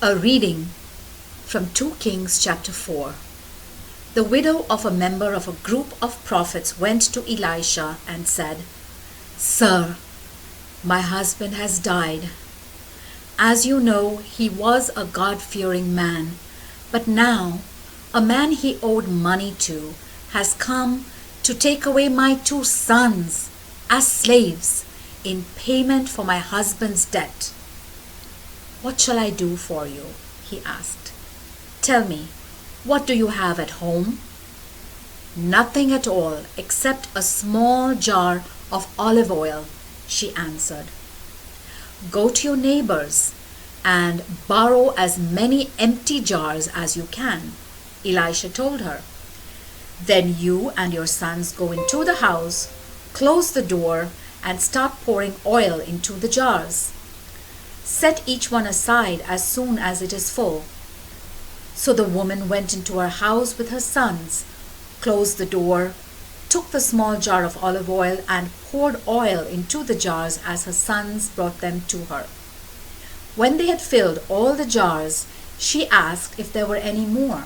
A reading from 2 Kings chapter 4. The widow of a member of a group of prophets went to Elisha and said, "Sir, my husband has died. As you know, he was a God-fearing man, but now a man he owed money to has come to take away my 2 sons as slaves in payment for my husband's debt. What shall I do for you?" he asked. "Tell me, what do you have at home?" "Nothing at all except a small jar of olive oil," she answered. "Go to your neighbors and borrow as many empty jars as you can," Elisha told her. "Then you and your sons go into the house, close the door, and start pouring oil into the jars. Set each one aside as soon as it is full." So the woman went into her house with her sons, closed the door, took the small jar of olive oil, and poured oil into the jars as her sons brought them to her. When they had filled all the jars, she asked if there were any more.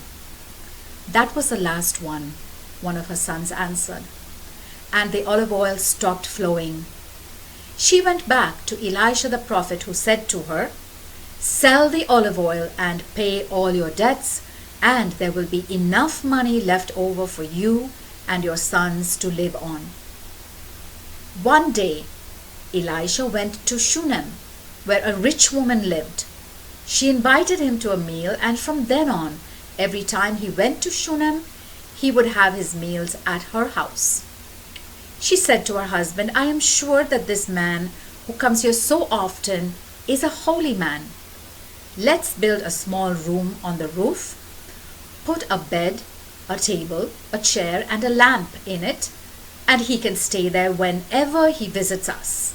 "That was the last one of her sons answered, and the olive oil stopped flowing. She went back to Elisha the prophet, who said to her, "Sell the olive oil and pay all your debts, and there will be enough money left over for you and your sons to live on." One day, Elisha went to Shunem, where a rich woman lived. She invited him to a meal, and from then on, every time he went to Shunem, he would have his meals at her house. She said to her husband, "I am sure that this man who comes here so often is a holy man. Let's build a small room on the roof, put a bed, a table, a chair, and a lamp in it, and he can stay there whenever he visits us."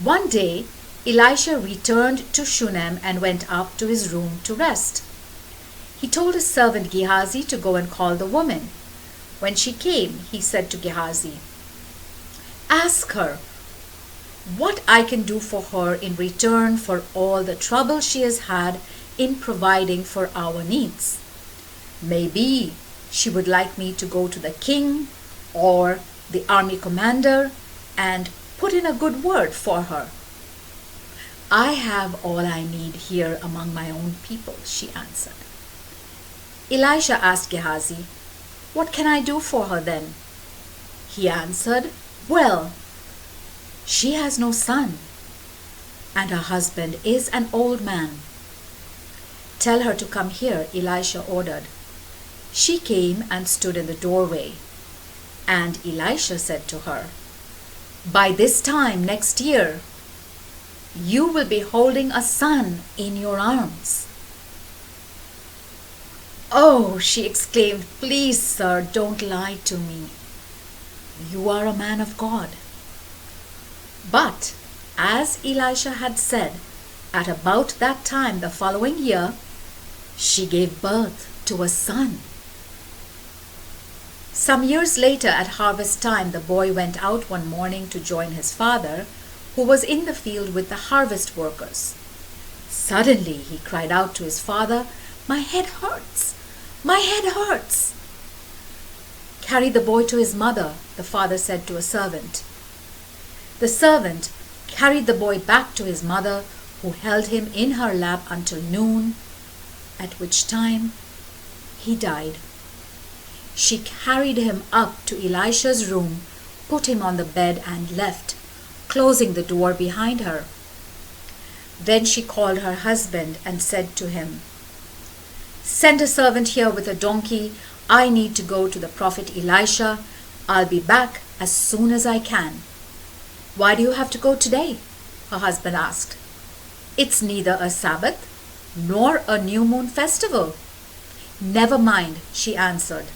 One day, Elisha returned to Shunem and went up to his room to rest. He told his servant Gehazi to go and call the woman. When she came, he said to Gehazi, "Ask her what I can do for her in return for all the trouble she has had in providing for our needs. Maybe she would like me to go to the king or the army commander and put in a good word for her." "I have all I need here among my own people," she answered. Elisha asked Gehazi, "What can I do for her then?" He answered, "Well, she has no son, and her husband is an old man." "Tell her to come here," Elisha ordered. She came and stood in the doorway, and Elisha said to her, "By this time next year, you will be holding a son in your arms." "Oh," she exclaimed, "please, sir, don't lie to me. You are a man of God." But, as Elisha had said, at about that time the following year, she gave birth to a son. Some years later, at harvest time, the boy went out one morning to join his father, who was in the field with the harvest workers. Suddenly he cried out to his father, "My head hurts! My head hurts!" "Carry the boy to his mother," the father said to a servant. The servant carried the boy back to his mother, who held him in her lap until noon, at which time he died. She carried him up to Elisha's room, put him on the bed, and left, closing the door behind her. Then she called her husband and said to him, "Send a servant here with a donkey. I need to go to the prophet Elisha. I'll be back as soon as I can." "Why do you have to go today?" her husband asked. "It's neither a Sabbath nor a new moon festival." "Never mind," she answered.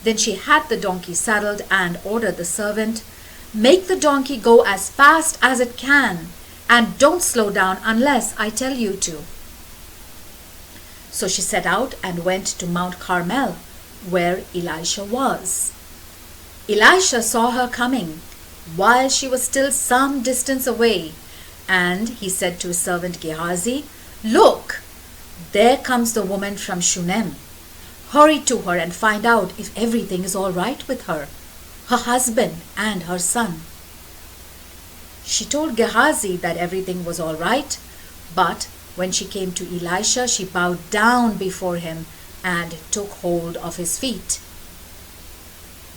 Then she had the donkey saddled and ordered the servant, "Make the donkey go as fast as it can, and don't slow down unless I tell you to." So she set out and went to Mount Carmel, where Elisha was. Elisha saw her coming while she was still some distance away, and he said to his servant Gehazi, Look, there comes the woman from Shunem. Hurry to her and find out if everything is all right with her husband and her son." She told Gehazi that everything was all right, but when she came to Elisha, she bowed down before him and took hold of his feet.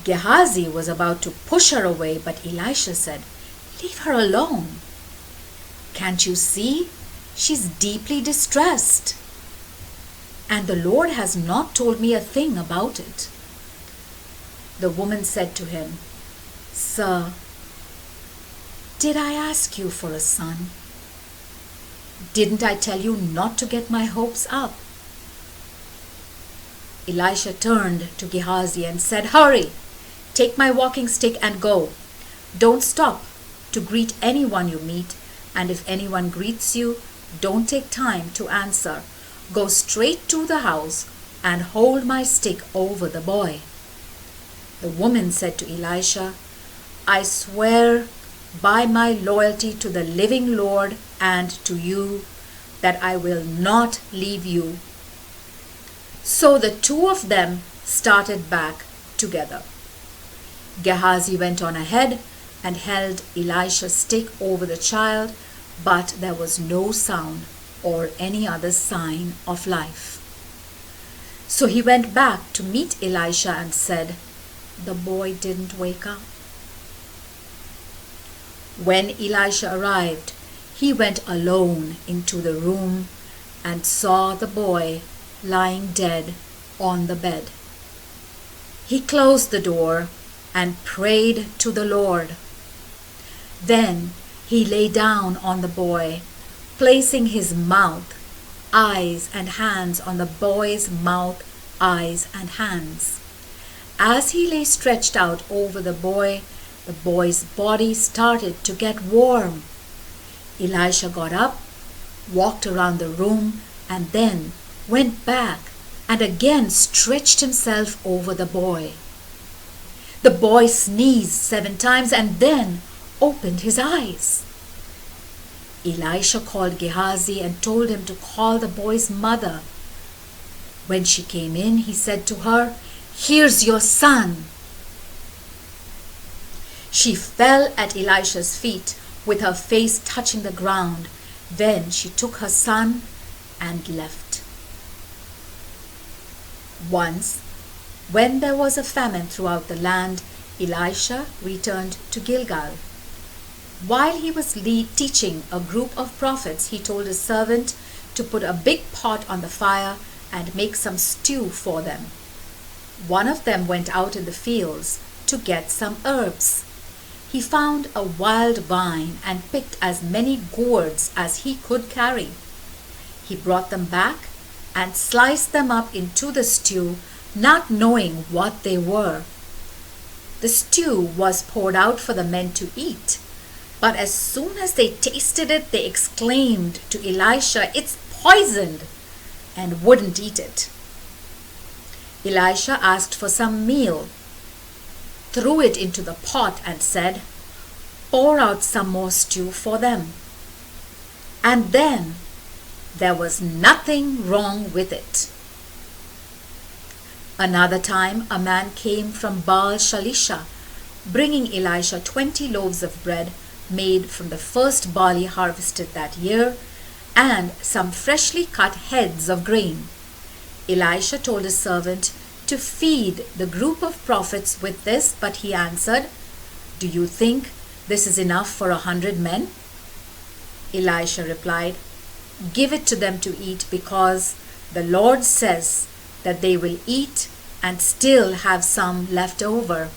Gehazi was about to push her away, but Elisha said, "Leave her alone. Can't you see? She's deeply distressed. And the Lord has not told me a thing about it." The woman said to him, "Sir, did I ask you for a son? Didn't I tell you not to get my hopes up?" Elisha turned to Gehazi and said, "Hurry, take my walking stick and go. Don't stop to greet anyone you meet, and if anyone greets you, don't take time to answer. Go straight to the house and hold my stick over the boy." The woman said to Elisha, "I swear by my loyalty to the living Lord and to you that I will not leave you." So the two of them started back together. Gehazi went on ahead and held Elisha's stick over the child, but there was no sound or any other sign of life. So he went back to meet Elisha and said, "The boy didn't wake up." When Elisha arrived, he went alone into the room and saw the boy lying dead on the bed. He closed the door and prayed to the Lord. Then he lay down on the boy, placing his mouth, eyes, and hands on the boy's mouth, eyes, and hands. As he lay stretched out over the boy's body started to get warm. Elisha got up, walked around the room, and then went back and again stretched himself over the boy. The boy sneezed 7 times and then opened his eyes. Elisha called Gehazi and told him to call the boy's mother. When she came in, he said to her, "Here's your son." She fell at Elisha's feet with her face touching the ground. Then she took her son and left. Once, when there was a famine throughout the land, Elisha returned to Gilgal. While he was teaching a group of prophets, he told his servant to put a big pot on the fire and make some stew for them. One of them went out in the fields to get some herbs. He found a wild vine and picked as many gourds as he could carry. He brought them back and sliced them up into the stew, not knowing what they were. The stew was poured out for the men to eat, but as soon as they tasted it, they exclaimed to Elisha, "It's poisoned," and wouldn't eat it. Elisha asked for some meal, threw it into the pot, and said, "Pour out some more stew for them." And then there was nothing wrong with it. Another time, a man came from Baal Shalisha, bringing Elisha 20 loaves of bread made from the first barley harvested that year, and some freshly cut heads of grain. Elisha told his servant to feed the group of prophets with this, but he answered, "Do you think this is enough for 100 men?" Elisha replied, "Give it to them to eat, because the Lord says that they will eat and still have some left over."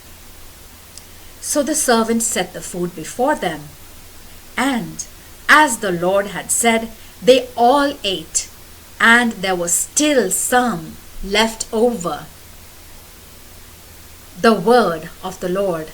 So the servant set the food before them, and as the Lord had said, they all ate, and there was still some left over. The word of the Lord.